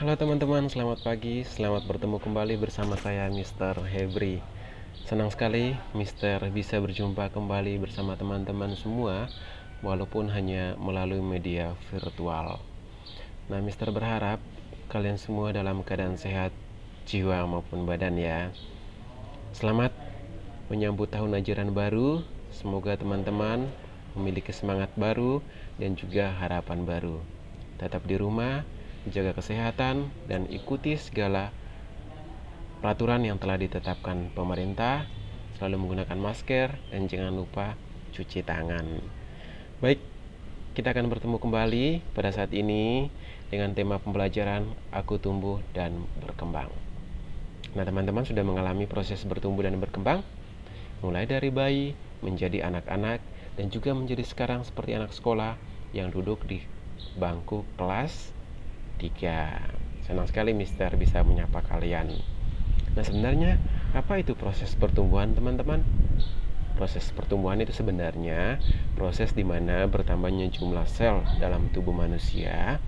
Halo teman-teman, selamat pagi. Selamat bertemu kembali bersama saya Mr. Hebri. Senang sekali Mr. bisa berjumpa kembali bersama teman-teman semua, walaupun hanya melalui media virtual. Nah, Mr. berharap kalian semua dalam keadaan sehat jiwa maupun badan ya. Selamat menyambut tahun ajaran baru. Semoga teman-teman memiliki semangat baru dan juga harapan baru. Tetap di rumah, jaga kesehatan, dan ikuti segala peraturan yang telah ditetapkan pemerintah. Selalu menggunakan masker dan jangan lupa cuci tangan. Baik, kita akan bertemu kembali pada saat ini dengan tema pembelajaran Aku Tumbuh dan Berkembang. Nah, teman-teman sudah mengalami proses bertumbuh dan berkembang, mulai dari bayi menjadi anak-anak dan juga menjadi sekarang seperti anak sekolah yang duduk di bangku kelas 3. Senang sekali Mister bisa menyapa kalian. Nah, sebenarnya apa itu proses pertumbuhan, teman-teman? Proses pertumbuhan itu sebenarnya proses di mana bertambahnya jumlah sel dalam tubuh manusia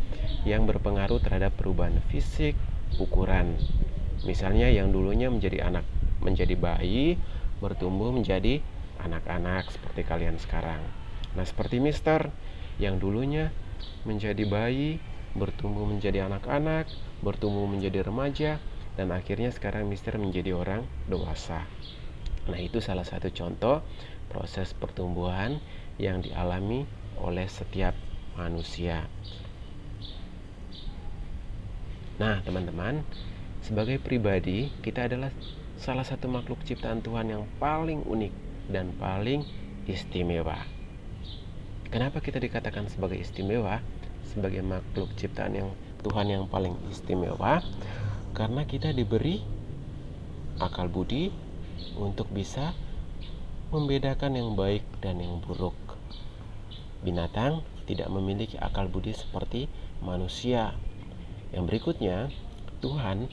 yang berpengaruh terhadap perubahan fisik, ukuran. Misalnya yang dulunya menjadi bayi, bertumbuh menjadi anak-anak seperti kalian sekarang. Nah, seperti Mister yang dulunya menjadi bayi, bertumbuh menjadi anak-anak, bertumbuh menjadi remaja, dan akhirnya sekarang Mister menjadi orang dewasa. Nah, itu salah satu contoh proses pertumbuhan yang dialami oleh setiap manusia. Nah, teman-teman, sebagai pribadi, kita adalah salah satu makhluk ciptaan Tuhan yang paling unik dan paling istimewa. Kenapa kita dikatakan sebagai istimewa? Sebagai makhluk ciptaan yang Tuhan yang paling istimewa, karena kita diberi akal budi untuk bisa membedakan yang baik dan yang buruk. Binatang tidak memiliki akal budi seperti manusia. Yang berikutnya, Tuhan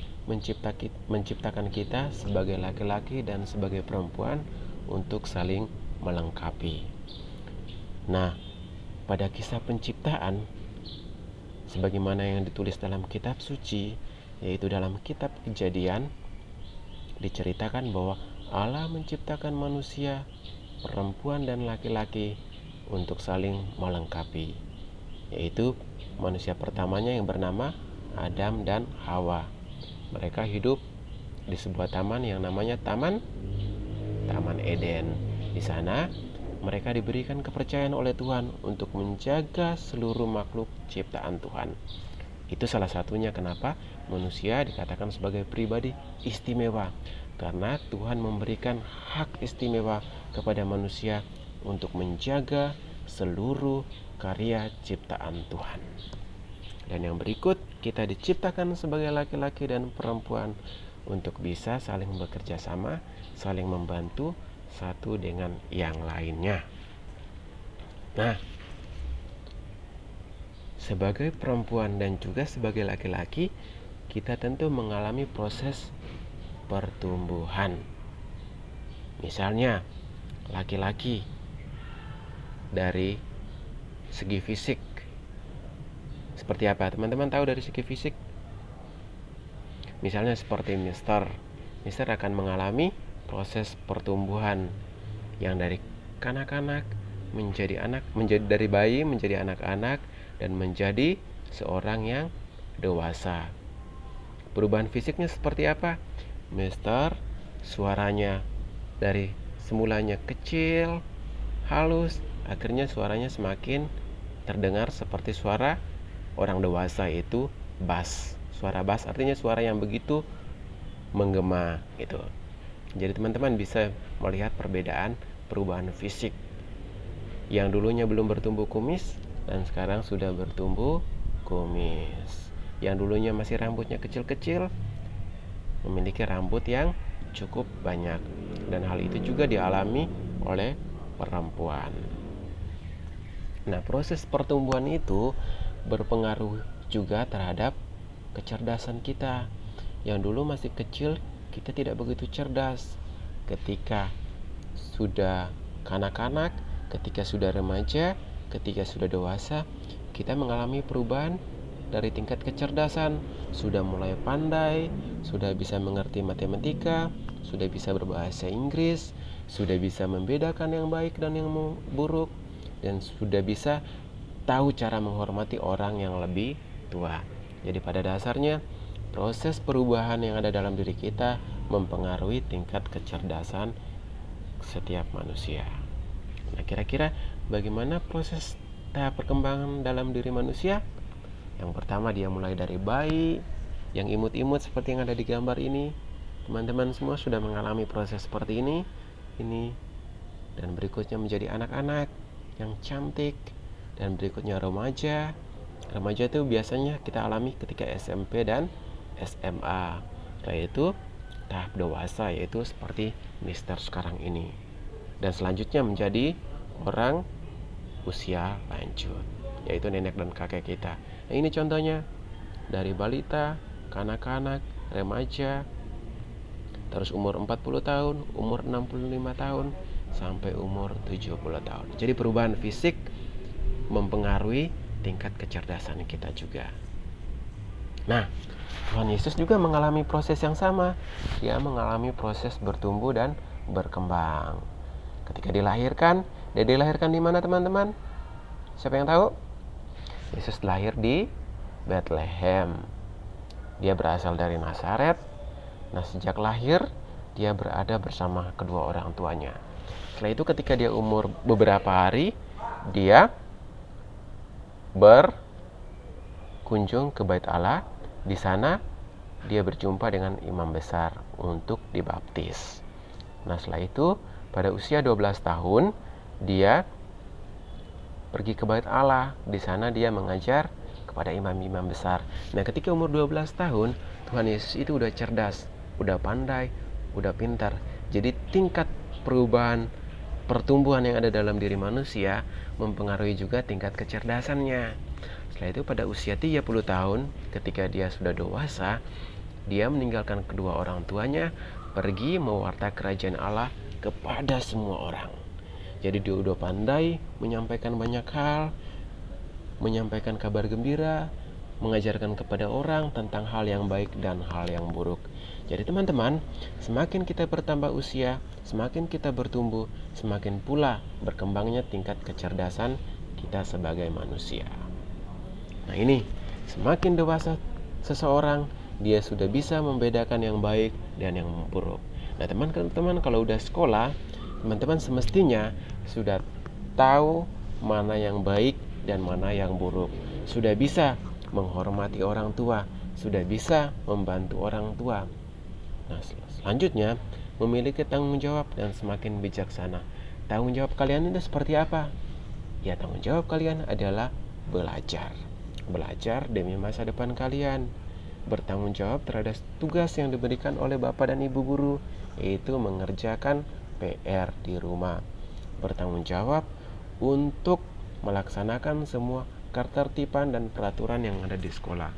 menciptakan kita sebagai laki-laki dan sebagai perempuan untuk saling melengkapi. Nah, pada kisah penciptaan, sebagaimana yang ditulis dalam kitab suci, yaitu dalam kitab Kejadian, diceritakan bahwa Allah menciptakan manusia, perempuan dan laki-laki untuk saling melengkapi, yaitu manusia pertamanya yang bernama Adam dan Hawa. Mereka hidup di sebuah taman yang namanya Taman Eden. Di sana mereka diberikan kepercayaan oleh Tuhan untuk menjaga seluruh makhluk ciptaan Tuhan. Itu salah satunya kenapa manusia dikatakan sebagai pribadi istimewa, karena Tuhan memberikan hak istimewa kepada manusia untuk menjaga seluruh karya ciptaan Tuhan. Dan yang berikut, kita diciptakan sebagai laki-laki dan perempuan untuk bisa saling bekerja sama, saling membantu satu dengan yang lainnya. Nah, sebagai perempuan dan juga sebagai laki-laki, kita tentu mengalami proses pertumbuhan. Misalnya, laki-laki dari segi fisik seperti apa? Teman-teman tahu dari segi fisik? Misalnya seperti Mister akan mengalami proses pertumbuhan yang dari kanak-kanak menjadi dari bayi menjadi anak-anak dan menjadi seorang yang dewasa. Perubahan fisiknya seperti apa? Mister suaranya dari semulanya kecil, halus, akhirnya suaranya semakin terdengar seperti suara orang dewasa, yaitu bass. Suara bass artinya suara yang begitu menggema gitu. Jadi teman-teman bisa melihat perbedaan perubahan fisik. Yang dulunya belum bertumbuh kumis dan sekarang sudah bertumbuh kumis. Yang dulunya masih rambutnya kecil-kecil memiliki rambut yang cukup banyak. Dan hal itu juga dialami oleh perempuan. Nah, proses pertumbuhan itu berpengaruh juga terhadap kecerdasan kita. Yang dulu masih kecil, kita tidak begitu cerdas. Ketika sudah kanak-kanak, ketika sudah remaja, ketika sudah dewasa, kita mengalami perubahan dari tingkat kecerdasan, sudah mulai pandai, sudah bisa mengerti matematika, sudah bisa berbahasa Inggris, sudah bisa membedakan yang baik dan yang buruk, dan sudah bisa tahu cara menghormati orang yang lebih tua. Jadi pada dasarnya proses perubahan yang ada dalam diri kita mempengaruhi tingkat kecerdasan setiap manusia. Nah, kira-kira bagaimana proses tahap perkembangan dalam diri manusia? Yang pertama, dia mulai dari bayi yang imut-imut seperti yang ada di gambar ini. Teman-teman semua sudah mengalami proses seperti ini. Dan berikutnya menjadi anak-anak yang cantik, dan berikutnya remaja. Remaja itu biasanya kita alami ketika SMP dan SMA. Setelah itu tahap dewasa, yaitu seperti Mister sekarang ini. Dan selanjutnya menjadi orang usia lanjut, yaitu nenek dan kakek kita. Nah, ini contohnya dari balita, kanak-kanak, remaja, terus umur 40 tahun, umur 65 tahun, sampai umur 70 tahun. Jadi perubahan fisik mempengaruhi tingkat kecerdasan kita juga. Nah, Tuhan Yesus juga mengalami proses yang sama. Dia mengalami proses bertumbuh dan berkembang. Ketika dilahirkan, dia dilahirkan di mana, teman-teman? Siapa yang tahu? Yesus lahir di Bethlehem. Dia berasal dari Nazaret. Nah, sejak lahir dia berada bersama kedua orang tuanya. Setelah itu ketika dia umur beberapa hari, dia berkunjung ke Bait Allah. Di sana dia berjumpa dengan imam besar untuk dibaptis. Nah, setelah itu pada usia 12 tahun dia pergi ke Bait Allah. Di sana dia mengajar kepada imam-imam besar. Nah, ketika umur 12 tahun, Tuhan Yesus itu udah cerdas, udah pandai, udah pintar. Jadi tingkat perubahan pertumbuhan yang ada dalam diri manusia mempengaruhi juga tingkat kecerdasannya. Setelah itu pada usia 30 tahun, ketika dia sudah dewasa, dia meninggalkan kedua orang tuanya, pergi mewarta kerajaan Allah kepada semua orang. Jadi dia udah pandai menyampaikan banyak hal, menyampaikan kabar gembira, mengajarkan kepada orang tentang hal yang baik dan hal yang buruk. Jadi teman-teman, semakin kita bertambah usia, semakin kita bertumbuh, semakin pula berkembangnya tingkat kecerdasan kita sebagai manusia. Nah, ini semakin dewasa seseorang, dia sudah bisa membedakan yang baik dan yang buruk. Nah, teman-teman, kalau udah sekolah, teman-teman semestinya sudah tahu mana yang baik dan mana yang buruk. Sudah bisa menghormati orang tua, sudah bisa membantu orang tua. Nah, selanjutnya memiliki tanggung jawab dan semakin bijaksana. Tanggung jawab kalian itu seperti apa? Ya, tanggung jawab kalian adalah belajar. Belajar demi masa depan kalian. Bertanggung jawab terhadap tugas yang diberikan oleh Bapak dan Ibu guru, yaitu mengerjakan PR di rumah. Bertanggung jawab untuk melaksanakan semua ketertiban dan peraturan yang ada di sekolah.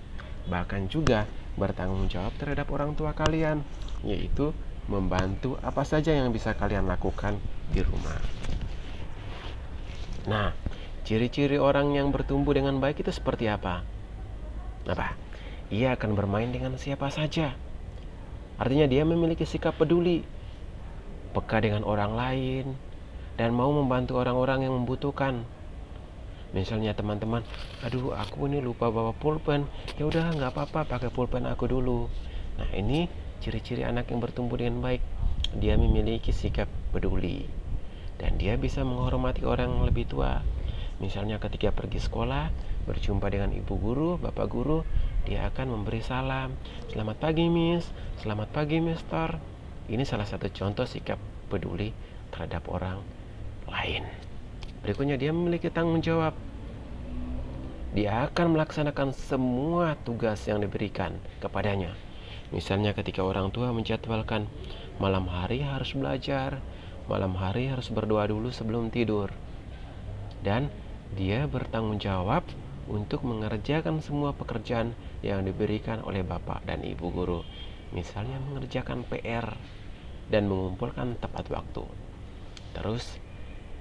Bahkan juga bertanggung jawab terhadap orang tua kalian, yaitu membantu apa saja yang bisa kalian lakukan di rumah. Nah, ciri-ciri orang yang bertumbuh dengan baik itu seperti apa? Apa? Ia akan bermain dengan siapa saja. Artinya dia memiliki sikap peduli, peka dengan orang lain, dan mau membantu orang-orang yang membutuhkan. Misalnya teman-teman, aduh aku ini lupa bawa pulpen, ya udah nggak apa-apa, pakai pulpen aku dulu. Nah, ini ciri-ciri anak yang bertumbuh dengan baik. Dia memiliki sikap peduli, dan dia bisa menghormati orang yang lebih tua. Misalnya ketika pergi sekolah, berjumpa dengan ibu guru, bapak guru, dia akan memberi salam. Selamat pagi Miss, selamat pagi Mister. Ini salah satu contoh sikap peduli terhadap orang lain. Berikutnya, dia memiliki tanggung jawab. Dia akan melaksanakan semua tugas yang diberikan kepadanya. Misalnya ketika orang tua menjadwalkan malam hari harus belajar, malam hari harus berdoa dulu sebelum tidur. Dan dia bertanggung jawab untuk mengerjakan semua pekerjaan yang diberikan oleh bapak dan ibu guru. Misalnya mengerjakan PR dan mengumpulkan tepat waktu. Terus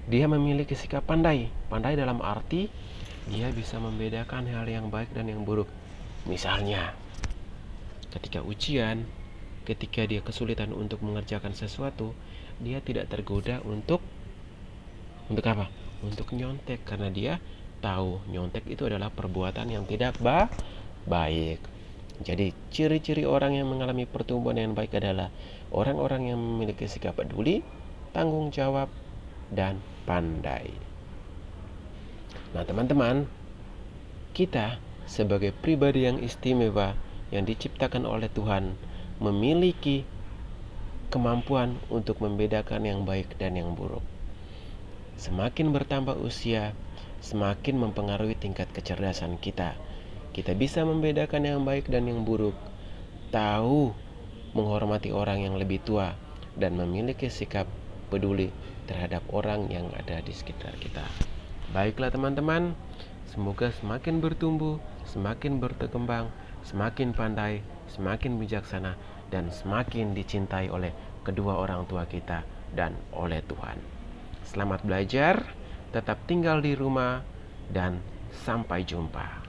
dia memiliki sikap pandai. Pandai dalam arti Dia bisa membedakan hal yang baik dan yang buruk. Misalnya, ketika ujian, ketika dia kesulitan untuk mengerjakan sesuatu, dia tidak tergoda untuk apa? Untuk nyontek, karena dia tahu nyontek itu adalah perbuatan yang tidak baik. Jadi ciri-ciri orang yang mengalami pertumbuhan yang baik adalah orang-orang yang memiliki sikap peduli, tanggung jawab, dan pandai. Nah teman-teman, kita sebagai pribadi yang istimewa yang diciptakan oleh Tuhan memiliki kemampuan untuk membedakan yang baik dan yang buruk. Semakin bertambah usia, semakin mempengaruhi tingkat kecerdasan kita. Kita bisa membedakan yang baik dan yang buruk, tahu menghormati orang yang lebih tua, dan memiliki sikap peduli terhadap orang yang ada di sekitar kita. Baiklah teman-teman, semoga semakin bertumbuh, semakin berkembang, semakin pandai, semakin bijaksana, dan semakin dicintai oleh kedua orang tua kita dan oleh Tuhan. Selamat belajar, tetap tinggal di rumah, dan sampai jumpa.